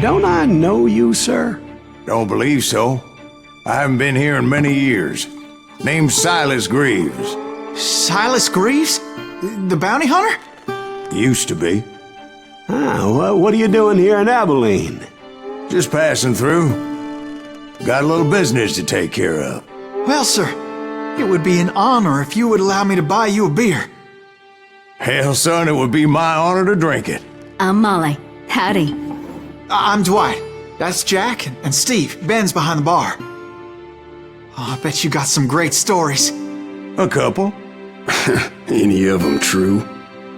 don't I know you, sir? Don't believe so. I haven't been here in many years. Name's Silas Greaves. Silas Greaves? The bounty hunter? Used to be. Well, what are you doing here in Abilene? Just passing through. Got a little business to take care of. Well, sir, it would be an honor if you would allow me to buy you a beer. Hell, son, it would be my honor to drink it. I'm Molly. Howdy. I'm Dwight. That's Jack and Steve. Ben's behind the bar. Oh, I bet you got some great stories. A couple. Any of them true?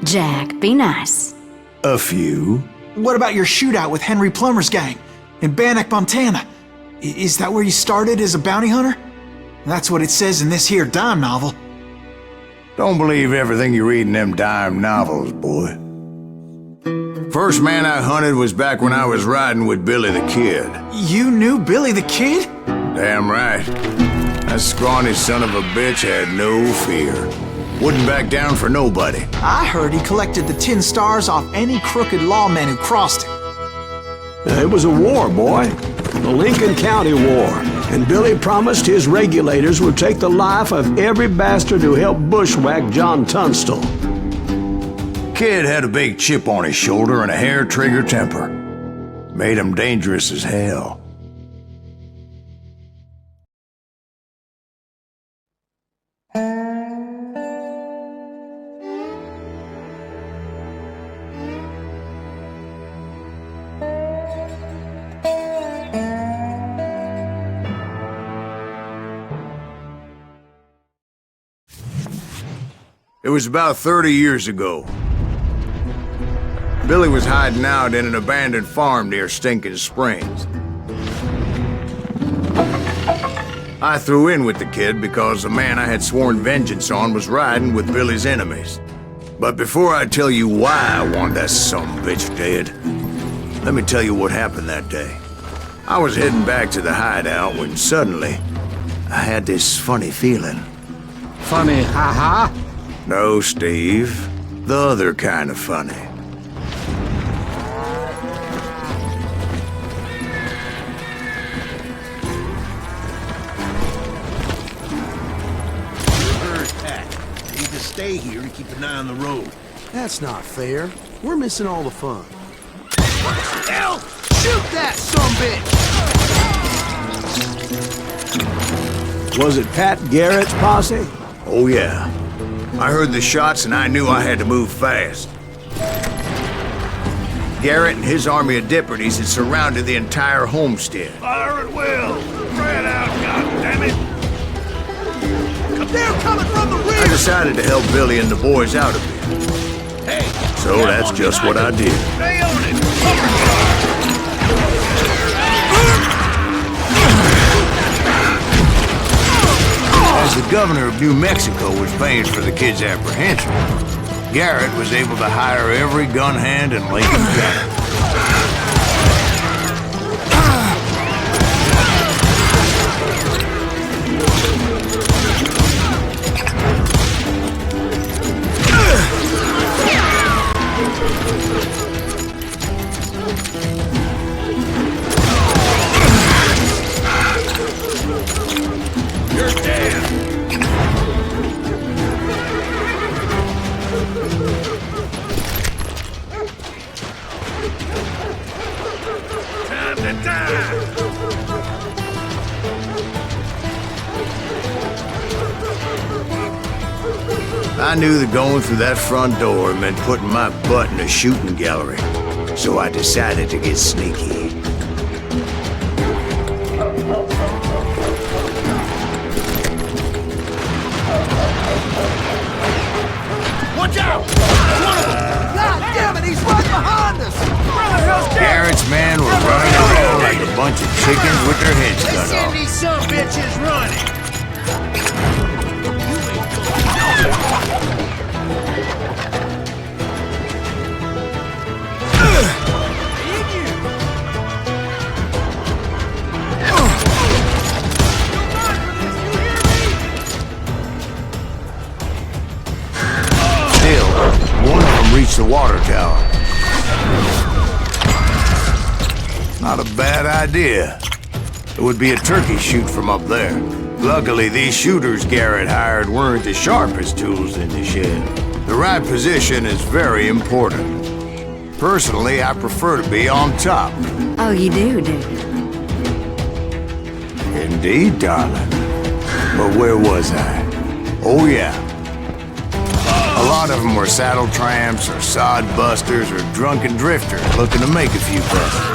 Jack, be nice. A few. What about your shootout with Henry Plummer's gang in Bannock, Montana? Is that where you started as a bounty hunter? That's what it says in this here dime novel. Don't believe everything you read in them dime novels, boy. First man I hunted was back when I was riding with Billy the Kid. You knew Billy the Kid? Damn right. That scrawny son of a bitch had no fear. Wouldn't back down for nobody. I heard he collected the 10 stars off any crooked lawman who crossed him. It was a war, boy. The Lincoln County War. And Billy promised his regulators would take the life of every bastard who helped bushwhack John Tunstall. Kid had a big chip on his shoulder and a hair-trigger temper. Made him dangerous as hell. It was about 30 years ago. Billy was hiding out in an abandoned farm near Stinking Springs. I threw in with the kid because the man I had sworn vengeance on was riding with Billy's enemies. But before I tell you why I want that sumbitch dead, let me tell you what happened that day. I was heading back to the hideout when suddenly I had this funny feeling. Funny, ha-ha? No, Steve. The other kind of funny. Need to stay here and keep an eye on the road. That's not fair. We're missing all the fun. Hell! Shoot that sumbitch! Was it Pat Garrett's posse? Oh, yeah. I heard the shots and I knew I had to move fast. Garrett and his army of deputies had surrounded the entire homestead. Fire at will! Spread out, goddammit! They're coming from the rear! I decided to help Billy and the boys out a bit. Hey! So that's just what I did. Stay on it! As the governor of New Mexico was paying for the kid's apprehension, Garrett was able to hire every gun hand in Lincoln County. You're dead! Time to die! I knew that going through that front door meant putting my butt in a shooting gallery, so I decided to get sneaky. Watch out! God damn it, he's right behind us! Garrett's men were running around like a bunch of chickens with their heads cut off. These some bitches running! Still, one of them reached the water tower. Not a bad idea. It would be a turkey shoot from up there. Luckily, these shooters Garrett hired weren't as sharp as tools in the shed. The right position is very important. Personally, I prefer to be on top. Oh, you do, do you? Indeed, darling. But where was I? Oh, yeah. A lot of them were saddle tramps or sod busters or drunken drifters looking to make a few bucks.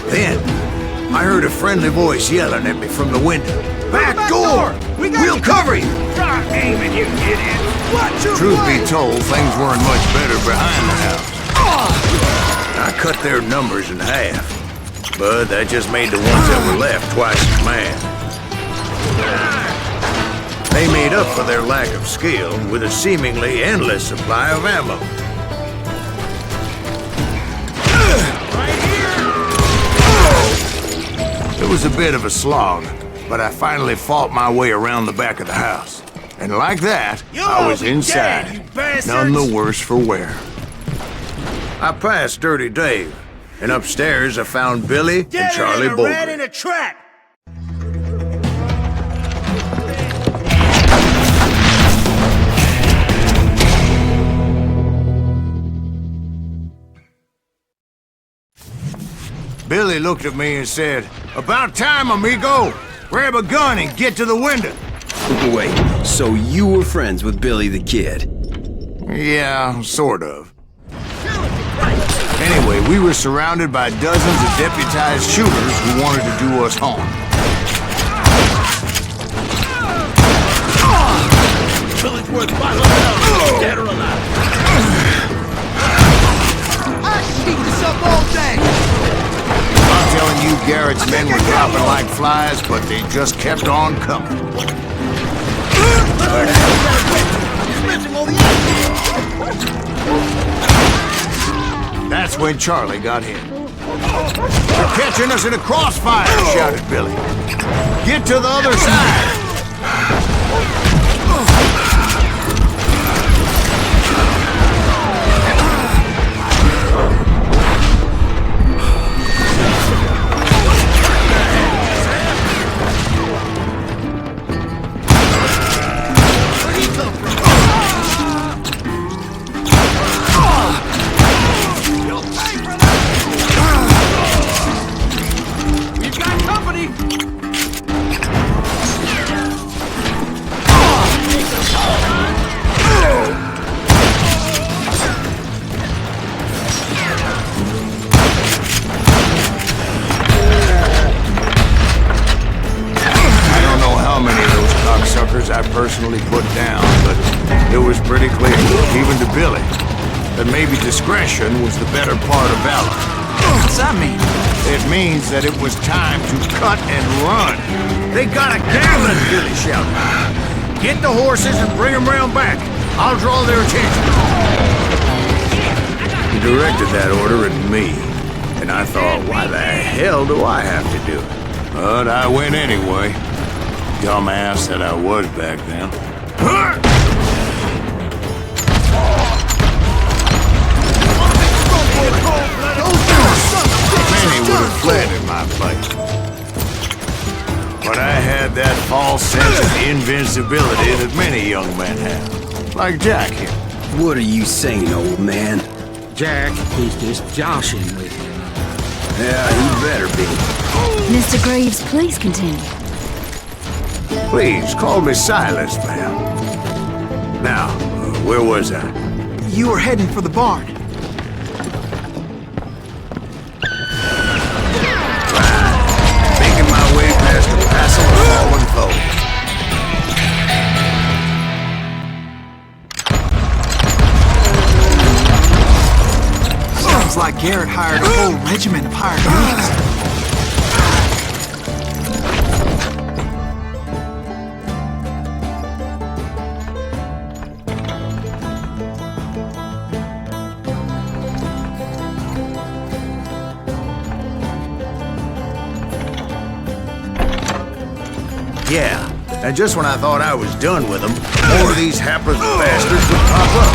Then, I heard a friendly voice yelling at me from the window. Back door! We'll cover you! Stop aiming, you idiot! Watch your Truth be flank! told, things weren't much better behind the house. I cut their numbers in half, but that just made the ones that were left twice as mad. They made up for their lack of skill with a seemingly endless supply of ammo. It was a bit of a slog, but I finally fought my way around the back of the house. And like that, I was inside, none the worse for wear. I passed Dirty Dave, and upstairs I found Billy and Charlie Rat Bolger. in a trap! Billy looked at me and said, "About time, amigo! Grab a gun and get to the window!" Wait, so you were friends with Billy the Kid? Yeah, sort of. Anyway, we were surrounded by dozens of deputized shooters who wanted to do us harm. Billy's worth $500, dead or alive. I shoot this up all day! I'm telling you, Garrett's men were dropping like flies, but they just kept on coming. That's when Charlie got hit. "They're catching us in a crossfire!" shouted Billy. "Get to the other side!" I personally put down, but it was pretty clear, even to Billy, that maybe discretion was the better part of valor. What's that mean? It means that it was time to cut and run. "They got a gammon!" Billy shouted. "Get the horses and bring them round back. I'll draw their attention." He directed that order at me, and I thought, why the hell do I have to do it? But I went anyway. Dumbass that I was back then. Many would have fled in my place. But I had that false sense of invincibility that many young men have. Like Jack here. What are you saying, old man? Jack, he's just joshing with you. Yeah, he better be. Mr. Greaves, please continue. Please, call me Silas, ma'am. Now, Where was I? You were heading for the barn. Making my way past a passel of fallen foe. Sounds like Garrett hired a whole regiment of hired guns. Yeah, and just when I thought I was done with them, more of these hapless bastards would pop up.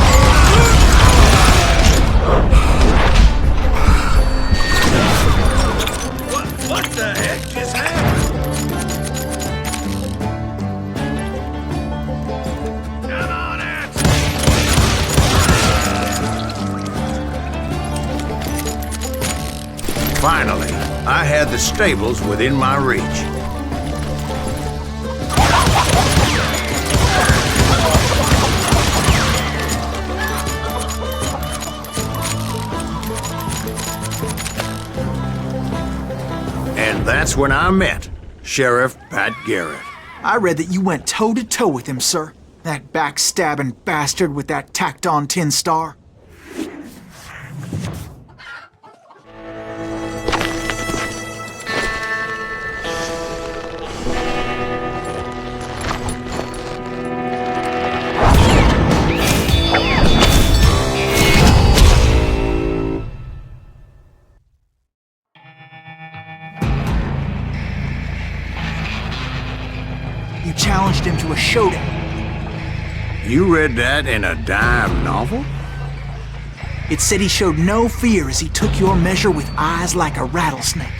What the heck just happened? Come on out! Finally, I had the stables within my reach. And that's when I met Sheriff Pat Garrett. I read that you went toe-to-toe with him, sir. That backstabbing bastard with that tacked-on tin star. You challenged him to a showdown. You read that in a dime novel? It said he showed no fear as he took your measure with eyes like a rattlesnake.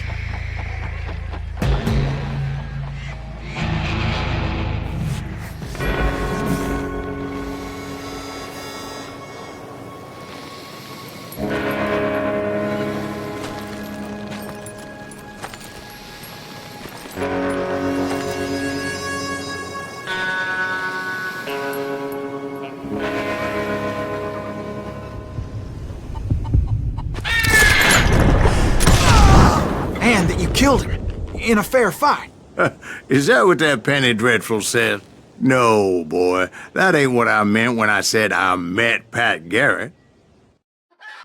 And that you killed him in a fair fight. Is that what that penny dreadful said? No, boy. That ain't what I meant when I said I met Pat Garrett.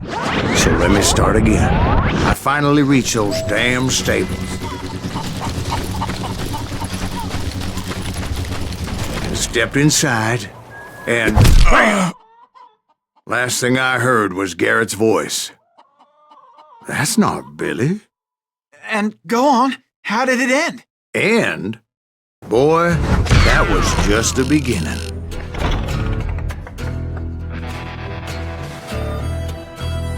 So let me start again. I finally reached those damn stables. And stepped inside, and last thing I heard was Garrett's voice. That's not Billy. And go on, how did it end? And, boy, that was just the beginning.